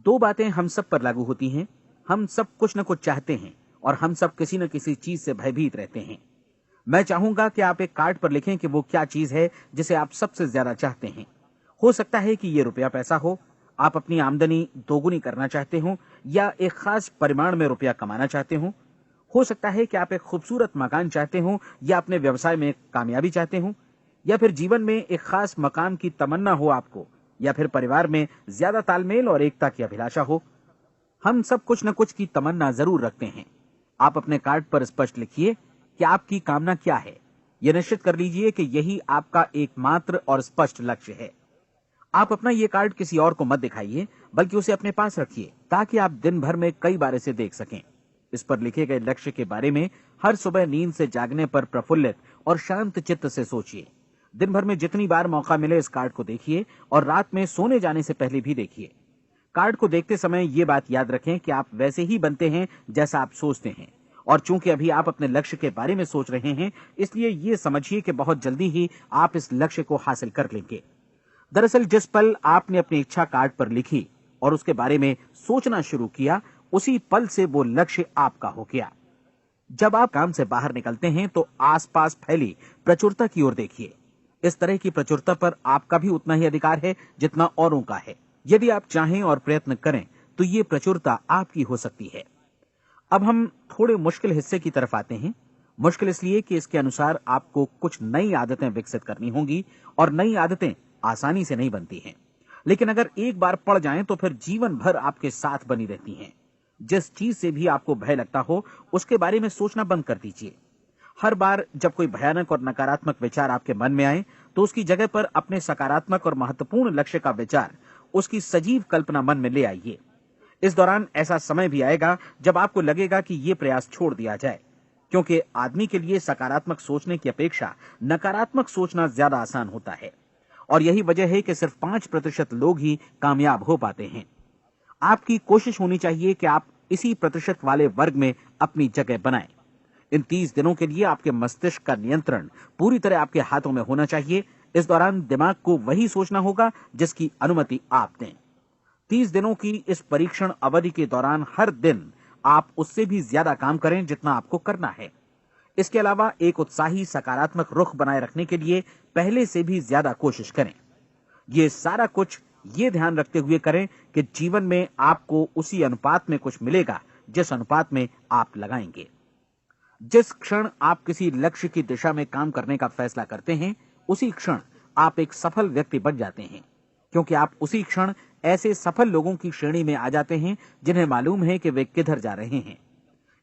2 बातें हम सब पर लागू होती हैं। हम सब कुछ न कुछ चाहते हैं और हम सब किसी न किसी चीज से भयभीत रहते हैं। मैं चाहूंगा कि आप एक कार्ड पर लिखें कि वो क्या चीज है जिसे आप सबसे ज्यादा चाहते हैं। हो सकता है कि ये रुपया पैसा हो, आप अपनी आमदनी दोगुनी करना चाहते हो, या एक खास परिमाण में रुपया कमाना चाहते हो सकता है कि आप एक खूबसूरत मकान चाहते हो, या अपने व्यवसाय में कामयाबी चाहते हो, या फिर जीवन में एक खास मकाम की तमन्ना हो आपको, या फिर परिवार में ज्यादा तालमेल और एकता की अभिलाषा हो। हम सब कुछ न कुछ की तमन्ना जरूर रखते हैं। आप अपने कार्ड पर स्पष्ट लिखिए कि आपकी कामना क्या है। यह निश्चित कर लीजिए कि यही आपका एकमात्र और स्पष्ट लक्ष्य है। आप अपना ये कार्ड किसी और को मत दिखाइए, बल्कि उसे अपने पास रखिए, ताकि आप दिन भर में कई बार इसे देख सकें। इस पर लिखे गए लक्ष्य के बारे में हर सुबह नींद से जागने पर प्रफुल्लित और शांत चित्त से सोचिए। दिन भर में जितनी बार मौका मिले इस कार्ड को देखिए, और रात में सोने जाने से पहले भी देखिए। कार्ड को देखते समय ये बात याद रखें कि आप वैसे ही बनते हैं जैसा आप सोचते हैं, और चूंकि अभी आप अपने लक्ष्य के बारे में सोच रहे हैं, इसलिए ये समझिए कि बहुत जल्दी ही आप इस लक्ष्य को हासिल कर लेंगे। दरअसल जिस पल आपने अपनी इच्छा कार्ड पर लिखी और उसके बारे में सोचना शुरू किया, उसी पल से वो लक्ष्य आपका हो गया। जब आप काम से बाहर निकलते हैं तो आसपास फैली प्रचुरता की ओर देखिए। इस तरह की प्रचुरता पर आपका भी उतना ही अधिकार है जितना औरों का है। यदि आप चाहें और प्रयत्न करें तो ये प्रचुरता आपकी हो सकती है। अब हम थोड़े मुश्किल हिस्से की तरफ आते हैं। मुश्किल इसलिए कि इसके अनुसार आपको कुछ नई आदतें विकसित करनी होंगी, और नई आदतें आसानी से नहीं बनती हैं, लेकिन अगर एक बार पड़ जाएं तो फिर जीवन भर आपके साथ बनी रहती हैं। जिस चीज से भी आपको भय लगता हो, उसके बारे में सोचना बंद कर दीजिए। हर बार जब कोई भयानक और नकारात्मक विचार आपके मन में आए, तो उसकी जगह पर अपने सकारात्मक और महत्वपूर्ण लक्ष्य का विचार, उसकी सजीव कल्पना मन में ले आइए। इस दौरान ऐसा समय भी आएगा जब आपको लगेगा कि ये प्रयास छोड़ दिया जाए, क्योंकि आदमी के लिए सकारात्मक सोचने की अपेक्षा नकारात्मक सोचना ज्यादा आसान होता है, और यही वजह है कि सिर्फ 5% लोग ही कामयाब हो पाते हैं। आपकी कोशिश होनी चाहिए कि आप इसी प्रतिशत वाले वर्ग में अपनी जगह बनाएं। इन 30 दिनों के लिए आपके मस्तिष्क का नियंत्रण पूरी तरह आपके हाथों में होना चाहिए। इस दौरान दिमाग को वही सोचना होगा जिसकी अनुमति आप दें। 30 दिनों की इस परीक्षण अवधि के दौरान हर दिन आप उससे भी ज्यादा काम करें जितना आपको करना है। इसके अलावा एक उत्साही सकारात्मक रुख बनाए रखने के लिए पहले से भी ज्यादा कोशिश करें। ये सारा कुछ ये ध्यान रखते हुए करें कि जीवन में आपको उसी अनुपात में कुछ मिलेगा जिस अनुपात में आप लगाएंगे। जिस क्षण आप किसी लक्ष्य की दिशा में काम करने का फैसला करते हैं, उसी क्षण आप एक सफल व्यक्ति बन जाते हैं, क्योंकि आप उसी क्षण ऐसे सफल लोगों की श्रेणी में आ जाते हैं जिन्हें मालूम है कि वे किधर जा रहे हैं।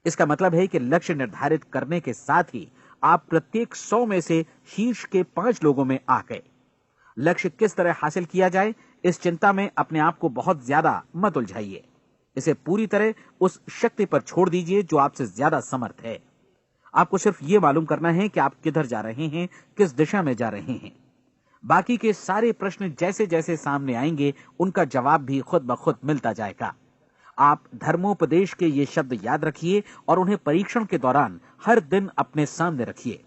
इसका मतलब है कि लक्ष्य निर्धारित करने के साथ ही आप प्रत्येक 100 में से शीर्ष के 5 लोगों में आ गए। लक्ष्य किस तरह हासिल किया जाए, इस चिंता में अपने आप को बहुत ज्यादा मत उलझाइए। इसे पूरी तरह उस शक्ति पर छोड़ दीजिए जो आपसे ज्यादा समर्थ है। आपको सिर्फ ये मालूम करना है कि आप किधर जा रहे हैं, किस दिशा में जा रहे हैं। बाकी के सारे प्रश्न जैसे जैसे सामने आएंगे, उनका जवाब भी खुद ब खुद मिलता जाएगा। आप धर्मोपदेश के ये शब्द याद रखिए और उन्हें परीक्षण के दौरान हर दिन अपने सामने रखिए।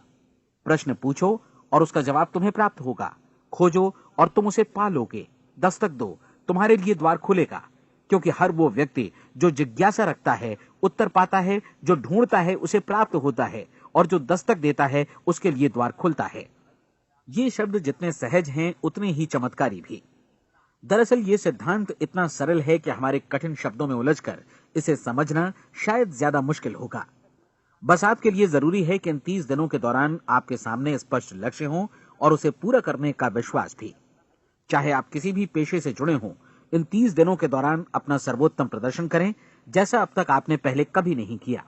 प्रश्न पूछो और उसका जवाब तुम्हें प्राप्त होगा। खोजो और तुम उसे पा लोगे। दस्तक दो, तुम्हारे लिए द्वार खुलेगा, क्योंकि हर वो व्यक्ति जो जिज्ञासा रखता है उत्तर पाता है, जो ढूंढता है उसे प्राप्त होता है, और जो दस्तक देता है उसके लिए द्वार खुलता है। ये शब्द जितने सहज हैं उतने ही चमत्कारी भी। दरअसल ये सिद्धांत इतना सरल है कि हमारे कठिन शब्दों में उलझकर इसे समझना शायद ज्यादा मुश्किल होगा। बस आपके लिए जरूरी है कि इन 30 दिनों के दौरान आपके सामने स्पष्ट लक्ष्य हो और उसे पूरा करने का विश्वास भी। चाहे आप किसी भी पेशे से जुड़े हों, इन 30 दिनों के दौरान अपना सर्वोत्तम प्रदर्शन करें, जैसा अब तक आपने पहले कभी नहीं किया।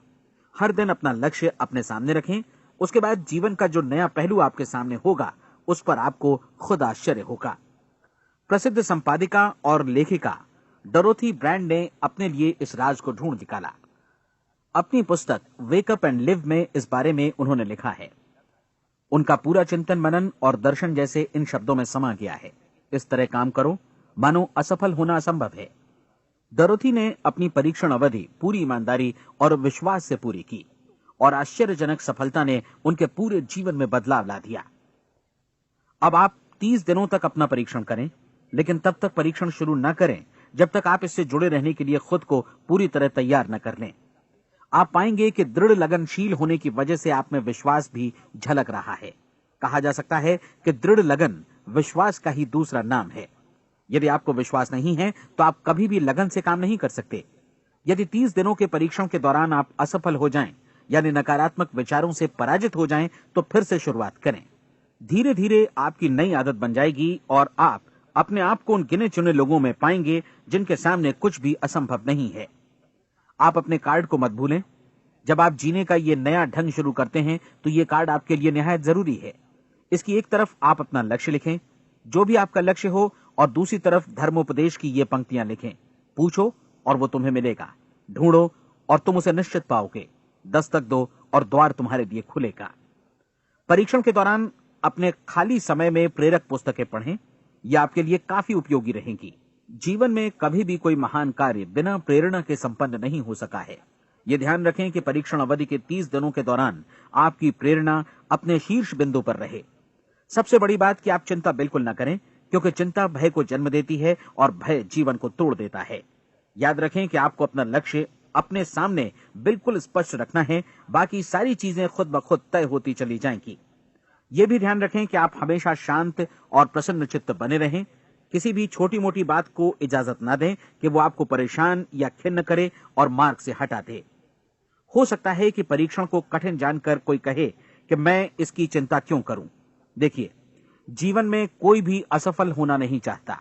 हर दिन अपना लक्ष्य अपने सामने रखें। उसके बाद जीवन का जो नया पहलू आपके सामने होगा, उस पर आपको खुद आश्चर्य होगा। प्रसिद्ध संपादिका और लेखिका डोरोथी ब्रैंड ने अपने लिए इस राज को ढूंढ निकाला। अपनी पुस्तक वेक अप एंड लिव में इस बारे में उन्होंने लिखा है। उनका पूरा चिंतन मनन और दर्शन जैसे इन शब्दों में समा गया है। इस तरह काम करो मानो असफल होना असंभव है। डोरोथी ने अपनी परीक्षण अवधि पूरी ईमानदारी और विश्वास से पूरी की और आश्चर्यजनक सफलता ने उनके पूरे जीवन में बदलाव ला दिया। अब आप 30 दिनों तक अपना परीक्षण करें, लेकिन तब तक परीक्षण शुरू न करें जब तक आप इससे जुड़े रहने के लिए खुद को पूरी तरह तैयार न कर लें। आप पाएंगे कि दृढ़ लगनशील होने की वजह से आप में विश्वास भी झलक रहा है। कहा जा सकता है कि दृढ़ लगन विश्वास का ही दूसरा नाम है। यदि आपको विश्वास नहीं है तो आप कभी भी लगन से काम नहीं कर सकते। यदि 30 दिनों के परीक्षण के दौरान आप असफल हो जाएं, यानी नकारात्मक विचारों से पराजित हो जाएं, तो फिर से शुरुआत करें। धीरे धीरे आपकी नई आदत बन जाएगी और आप अपने आप को उन गिने चुने लोगों में पाएंगे जिनके सामने कुछ भी असंभव नहीं है। आप अपने कार्ड को मत भूलें। जब आप जीने का ये नया ढंग शुरू करते हैं तो ये कार्ड आपके लिए निहायत जरूरी है। इसकी एक तरफ आप अपना लक्ष्य लिखें, जो भी आपका लक्ष्य हो, और दूसरी तरफ धर्मोपदेश की ये पंक्तियां लिखें। पूछो और वो तुम्हें मिलेगा, ढूंढो और तुम उसे निश्चित पाओगे, दस्तक दो और द्वार तुम्हारे लिए खुलेगा। परीक्षण के दौरान अपने खाली समय में प्रेरक पुस्तकें पढ़ें, यह आपके लिए काफी उपयोगी रहेंगी। जीवन में कभी भी कोई महान कार्य बिना प्रेरणा के संपन्न नहीं हो सका है। यह ध्यान रखें कि परीक्षण अवधि के 30 दिनों के दौरान आपकी प्रेरणा अपने शीर्ष बिंदु पर रहे। सबसे बड़ी बात कि आप चिंता बिल्कुल न करें, क्योंकि चिंता भय को जन्म देती है और भय जीवन को तोड़ देता है। याद रखें कि आपको अपना लक्ष्य अपने सामने बिल्कुल स्पष्ट रखना है, बाकी सारी चीजें खुद ब खुद तय होती चली जाएंगी। यह भी ध्यान रखें कि आप हमेशा शांत और प्रसन्न चित्त बने रहें। किसी भी छोटी मोटी बात को इजाजत ना दें कि वो आपको परेशान या खिन्न करे और मार्ग से हटा दे। हो सकता है कि परीक्षण को कठिन जानकर कोई कहे कि मैं इसकी चिंता क्यों करूं। देखिए, जीवन में कोई भी असफल होना नहीं चाहता,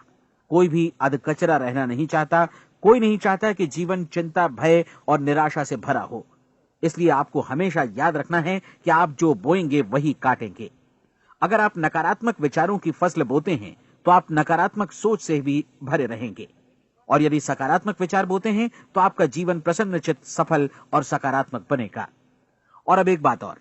कोई भी अधकचरा रहना नहीं चाहता, कोई नहीं चाहता कि जीवन चिंता, भय और निराशा से भरा हो। इसलिए आपको हमेशा याद रखना है कि आप जो बोएंगे वही काटेंगे। अगर आप नकारात्मक विचारों की फसल बोते हैं तो आप नकारात्मक सोच से भी भरे रहेंगे, और यदि सकारात्मक विचार बोते हैं तो आपका जीवन प्रसन्नचित्त, सफल और सकारात्मक बनेगा। और अब एक बात और,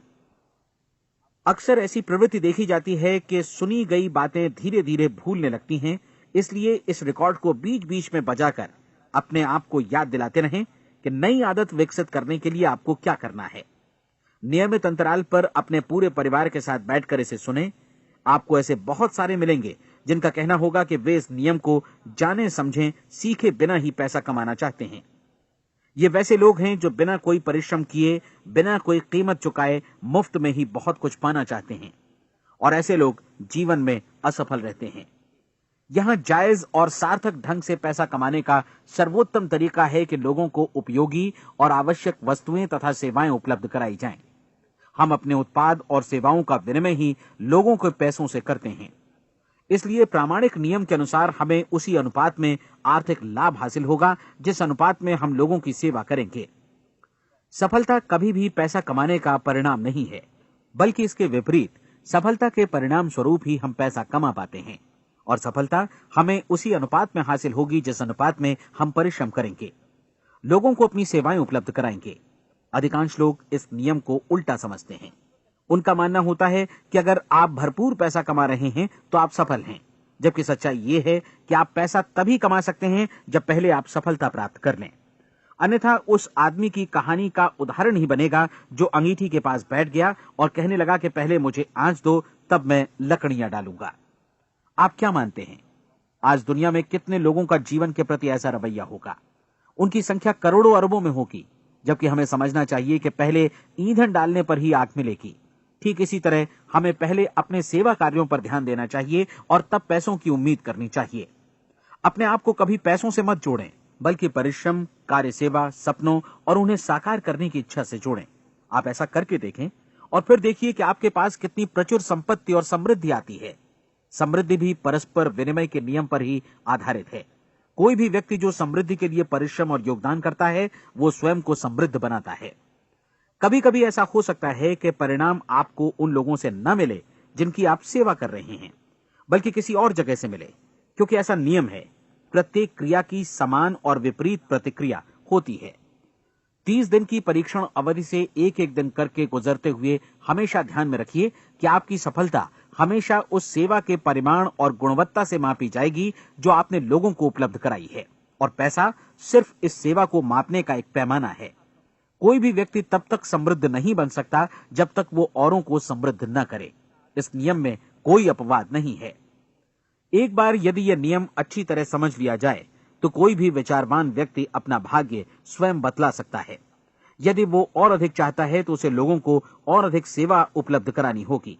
अक्सर ऐसी प्रवृत्ति देखी जाती है कि सुनी गई बातें धीरे धीरे भूलने लगती हैं। इसलिए इस रिकॉर्ड को बीच बीच में बजाकर अपने आप को याद दिलाते रहें कि नई आदत विकसित करने के लिए आपको क्या करना है। नियमित अंतराल पर अपने पूरे परिवार के साथ बैठकर इसे सुनें। आपको ऐसे बहुत सारे मिलेंगे जिनका कहना होगा कि वे इस नियम को जाने समझें सीखे बिना ही पैसा कमाना चाहते हैं। ये वैसे लोग हैं जो बिना कोई परिश्रम किए, बिना कोई कीमत चुकाए मुफ्त में ही बहुत कुछ पाना चाहते हैं, और ऐसे लोग जीवन में असफल रहते हैं। यहां जायज और सार्थक ढंग से पैसा कमाने का सर्वोत्तम तरीका है कि लोगों को उपयोगी और आवश्यक वस्तुएं तथा सेवाएं उपलब्ध कराई जाएं। हम अपने उत्पाद और सेवाओं का विनिमय ही लोगों के पैसों से करते हैं। इसलिए प्रामाणिक नियम के अनुसार हमें उसी अनुपात में आर्थिक लाभ हासिल होगा जिस अनुपात में हम लोगों की सेवा करेंगे। सफलता कभी भी पैसा कमाने का परिणाम नहीं है, बल्कि इसके विपरीत सफलता के परिणाम स्वरूप ही हम पैसा कमा पाते हैं, और सफलता हमें उसी अनुपात में हासिल होगी जिस अनुपात में हम परिश्रम करेंगे, लोगों को अपनी सेवाएं उपलब्ध कराएंगे। अधिकांश लोग इस नियम को उल्टा समझते हैं। उनका मानना होता है कि अगर आप भरपूर पैसा कमा रहे हैं तो आप सफल हैं, जबकि सच्चाई यह है कि आप पैसा तभी कमा सकते हैं जब पहले आप सफलता प्राप्त कर लें। अन्यथा उस आदमी की कहानी का उदाहरण ही बनेगा जो अंगीठी के पास बैठ गया और कहने लगा कि पहले मुझे आंच दो, तब मैं लकड़ियां डालूंगा। आप क्या मानते हैं, आज दुनिया में कितने लोगों का जीवन के प्रति ऐसा रवैया होगा? उनकी संख्या करोड़ों अरबों में होगी, जबकि हमें समझना चाहिए कि पहले ईंधन डालने पर ही आग मिलेगी। ठीक इसी तरह हमें पहले अपने सेवा कार्यों पर ध्यान देना चाहिए और तब पैसों की उम्मीद करनी चाहिए। अपने आप को कभी पैसों से मत जोड़ें, बल्कि परिश्रम, कार्य सेवा, सपनों और उन्हें साकार करने की इच्छा से जोड़ें। आप ऐसा करके देखें और फिर देखिए कि आपके पास कितनी प्रचुर संपत्ति और समृद्धि आती है। समृद्धि भी परस्पर विनिमय के नियम पर ही आधारित है। कोई भी व्यक्ति जो समृद्धि के लिए परिश्रम और योगदान करता है, वो स्वयं को समृद्ध बनाता है। कभी कभी ऐसा हो सकता है कि परिणाम आपको उन लोगों से न मिले जिनकी आप सेवा कर रहे हैं, बल्कि किसी और जगह से मिले, क्योंकि ऐसा नियम है, प्रत्येक क्रिया की समान और विपरीत प्रतिक्रिया होती है। 30 दिन की परीक्षण अवधि से एक एक दिन करके गुजरते हुए हमेशा ध्यान में रखिए कि आपकी सफलता हमेशा उस सेवा के परिमाण और गुणवत्ता से मापी जाएगी जो आपने लोगों को उपलब्ध कराई है, और पैसा सिर्फ इस सेवा को मापने का एक पैमाना है। कोई भी व्यक्ति तब तक समृद्ध नहीं बन सकता जब तक वो औरों को समृद्ध न करे। इस नियम में कोई अपवाद नहीं है। एक बार यदि यह नियम अच्छी तरह समझ लिया जाए तो कोई भी विचारवान व्यक्ति अपना भाग्य स्वयं बतला सकता है। यदि वो और अधिक चाहता है तो उसे लोगों को और अधिक सेवा उपलब्ध करानी होगी,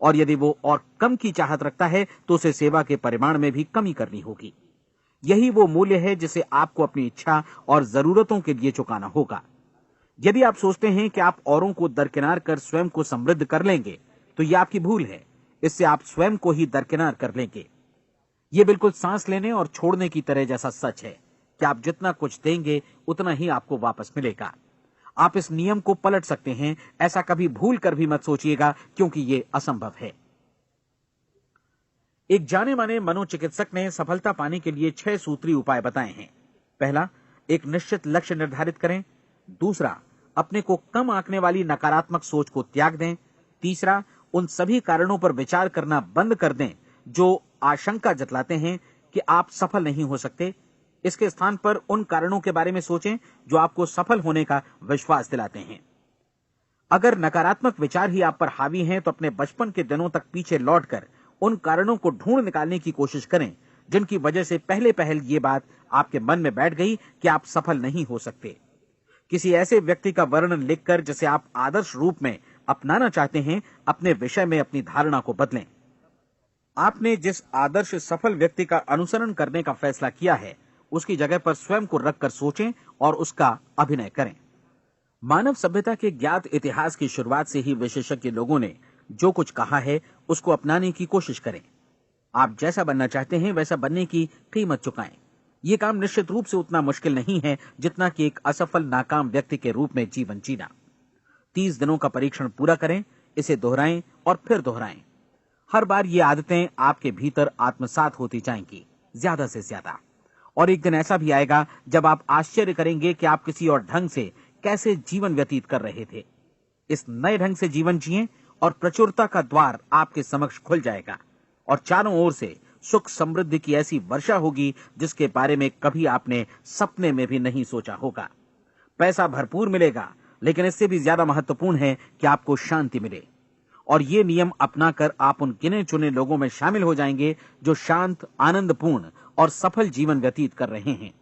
और यदि वो और कम की चाहत रखता है तो उसे सेवा के परिमाण में भी कमी करनी होगी। यही वो मूल्य है जिसे आपको अपनी इच्छा और जरूरतों के लिए चुकाना होगा। यदि आप सोचते हैं कि आप औरों को दरकिनार कर स्वयं को समृद्ध कर लेंगे तो यह आपकी भूल है। इससे आप स्वयं को ही दरकिनार कर लेंगे। यह बिल्कुल सांस लेने और छोड़ने की तरह जैसा सच है कि आप जितना कुछ देंगे उतना ही आपको वापस मिलेगा। आप इस नियम को पलट सकते हैं, ऐसा कभी भूल कर भी मत सोचिएगा, क्योंकि यह असंभव है। एक जाने माने मनोचिकित्सक ने सफलता पाने के लिए 6 सूत्री उपाय बताए हैं। पहला, एक निश्चित लक्ष्य निर्धारित करें। दूसरा, अपने को कम आंकने वाली नकारात्मक सोच को त्याग दें। तीसरा, उन सभी कारणों पर विचार करना बंद कर दें जो आशंका जतलाते हैं कि आप सफल नहीं हो सकते। इसके स्थान पर उन कारणों के बारे में सोचें जो आपको सफल होने का विश्वास दिलाते हैं। अगर नकारात्मक विचार ही आप पर हावी हैं तो अपने बचपन के दिनों तक पीछे लौटकर उन कारणों को ढूंढ निकालने की कोशिश करें जिनकी वजह से पहले पहल ये बात आपके मन में बैठ गई कि आप सफल नहीं हो सकते। किसी ऐसे व्यक्ति का वर्णन लिखकर जिसे आप आदर्श रूप में अपनाना चाहते हैं, अपने विषय में अपनी धारणा को बदलें। आपने जिस आदर्श सफल व्यक्ति का अनुसरण करने का फैसला किया है उसकी जगह पर स्वयं को रखकर सोचें और उसका अभिनय करें। मानव सभ्यता के ज्ञात इतिहास की शुरुआत से ही विशेषज्ञ लोगों ने जो कुछ कहा है उसको अपनाने की कोशिश करें। आप जैसा बनना चाहते हैं वैसा बनने की कीमत चुकाएं। यह काम निश्चित रूप से उतना मुश्किल नहीं है जितना कि एक असफल नाकाम व्यक्ति के रूप में जीवन जीना। 30 दिनों का परीक्षण पूरा करें, इसे दोहराएं और फिर दोहराएं। हर बार ये आदतें आपके भीतर आत्मसात होती जाएंगी, ज्यादा से ज्यादा। और एक दिन ऐसा भी आएगा जब आप आश्चर्य करेंगे कि आप किसी और ढंग से कैसे जीवन व्यतीत कर रहे थे। इस नए ढंग से जीवन जिएं और प्रचुरता का द्वार आपके समक्ष खुल जाएगा और चारों ओर से सुख समृद्धि की ऐसी वर्षा होगी जिसके बारे में कभी आपने सपने में भी नहीं सोचा होगा। पैसा भरपूर मिलेगा, लेकिन इससे भी ज्यादा महत्वपूर्ण है कि आपको शांति मिले। और ये नियम अपनाकर आप उन गिने चुने लोगों में शामिल हो जाएंगे जो शांत, आनंदपूर्ण और सफल जीवन व्यतीत कर रहे हैं।